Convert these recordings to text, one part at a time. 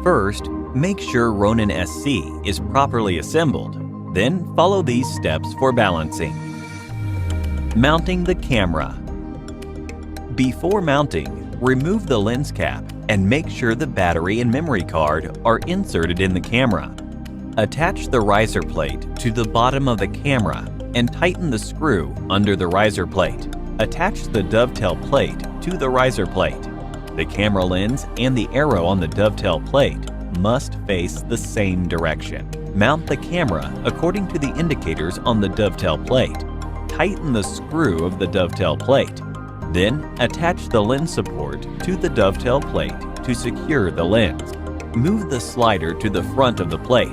First, make sure Ronin SC is properly assembled. Then follow these steps for balancing. Mounting the camera. Before mounting, remove the lens cap and make sure the battery and memory card are inserted in the camera. Attach the riser plate to the bottom of the camera and tighten the screw under the riser plate. Attach the dovetail plate to the riser plate. The camera lens and the arrow on the dovetail plate must face the same direction. Mount the camera according to the indicators on the dovetail plate. Tighten the screw of the dovetail plate. Then attach the lens support to the dovetail plate to secure the lens. Move the slider to the front of the plate.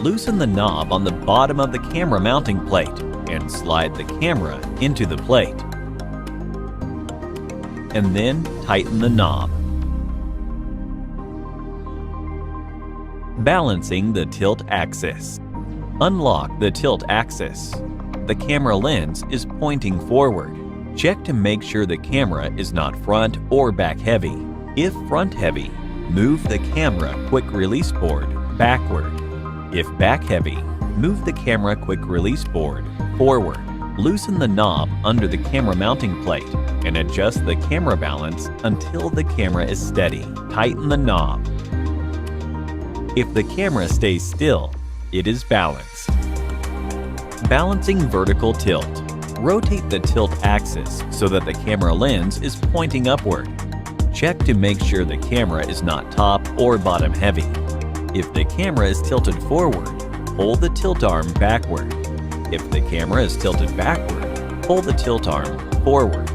Loosen the knob on the bottom of the camera mounting plate and slide the camera into the plate. And then tighten the knob. Balancing the tilt axis. Unlock the tilt axis. The camera lens is pointing forward. Check to make sure the camera is not front or back heavy. If front heavy, move the camera quick release board backward. If back heavy, move the camera quick release board forward. Loosen the knob under the camera mounting plate and adjust the camera balance until the camera is steady. Tighten the knob. If the camera stays still, it is balanced. Balancing vertical tilt. Rotate the tilt axis so that the camera lens is pointing upward. Check to make sure the camera is not top or bottom heavy. If the camera is tilted forward, pull the tilt arm backward. If the camera is tilted backward, pull the tilt arm forward.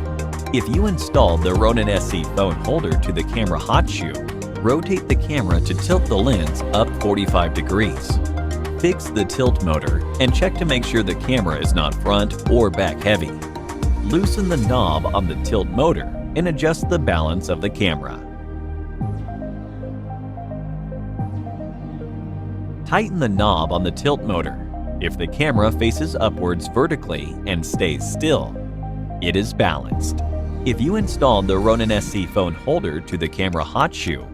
If you install the Ronin SC phone holder to the camera hot shoe, rotate the camera to tilt the lens up 45 degrees. Fix the tilt motor and check to make sure the camera is not front or back heavy. Loosen the knob on the tilt motor and adjust the balance of the camera. Tighten the knob on the tilt motor. If the camera faces upwards vertically and stays still, it is balanced. If you installed the Ronin SC phone holder to the camera hot shoe,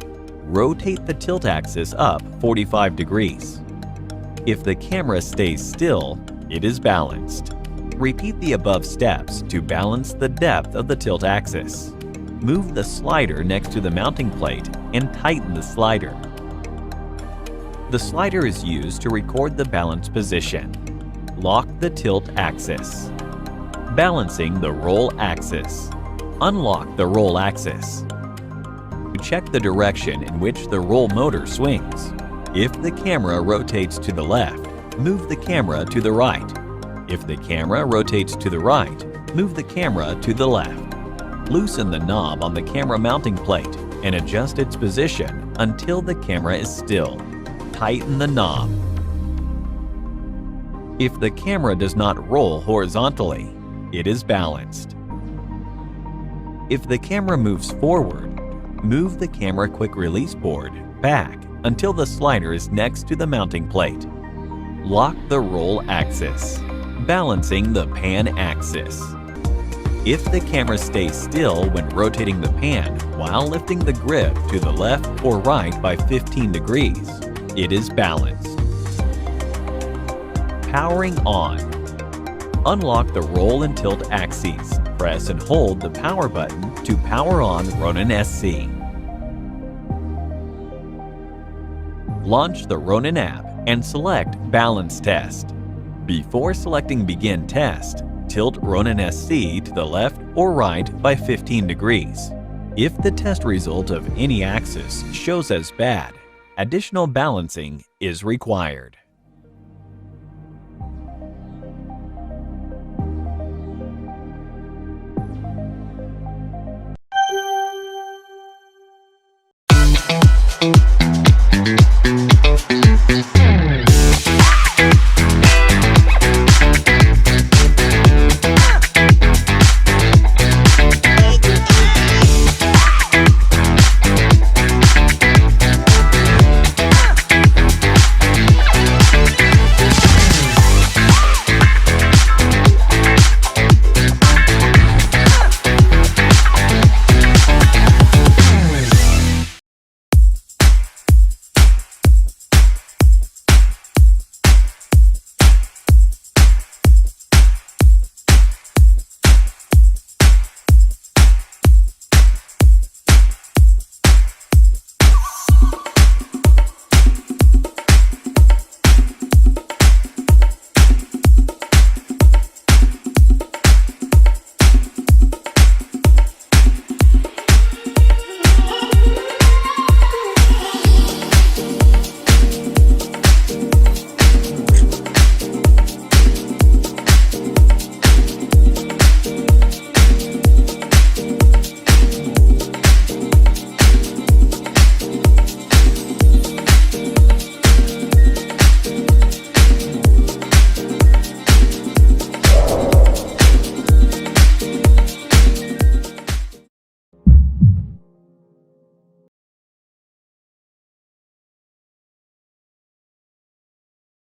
rotate the tilt axis up 45 degrees. If the camera stays still, it is balanced. Repeat the above steps to balance the depth of the tilt axis. Move the slider next to the mounting plate and tighten the slider. The slider is used to record the balance position. Lock the tilt axis. Balancing the roll axis. Unlock the roll axis. Check the direction in which the roll motor swings. If the camera rotates to the left, move the camera to the right. If the camera rotates to the right, move the camera to the left. Loosen the knob on the camera mounting plate and adjust its position until the camera is still. Tighten the knob. If the camera does not roll horizontally, it is balanced. If the camera moves forward, move the camera quick release board back until the slider is next to the mounting plate. Lock the roll axis. Balancing the pan axis. If the camera stays still when rotating the pan while lifting the grip to the left or right by 15 degrees, it is balanced. Powering on. Unlock the roll and tilt axes. Press and hold the power button to power on Ronin SC. Launch the Ronin app and select Balance Test. Before selecting Begin Test, tilt Ronin SC to the left or right by 15 degrees. If the test result of any axis shows as bad, additional balancing is required.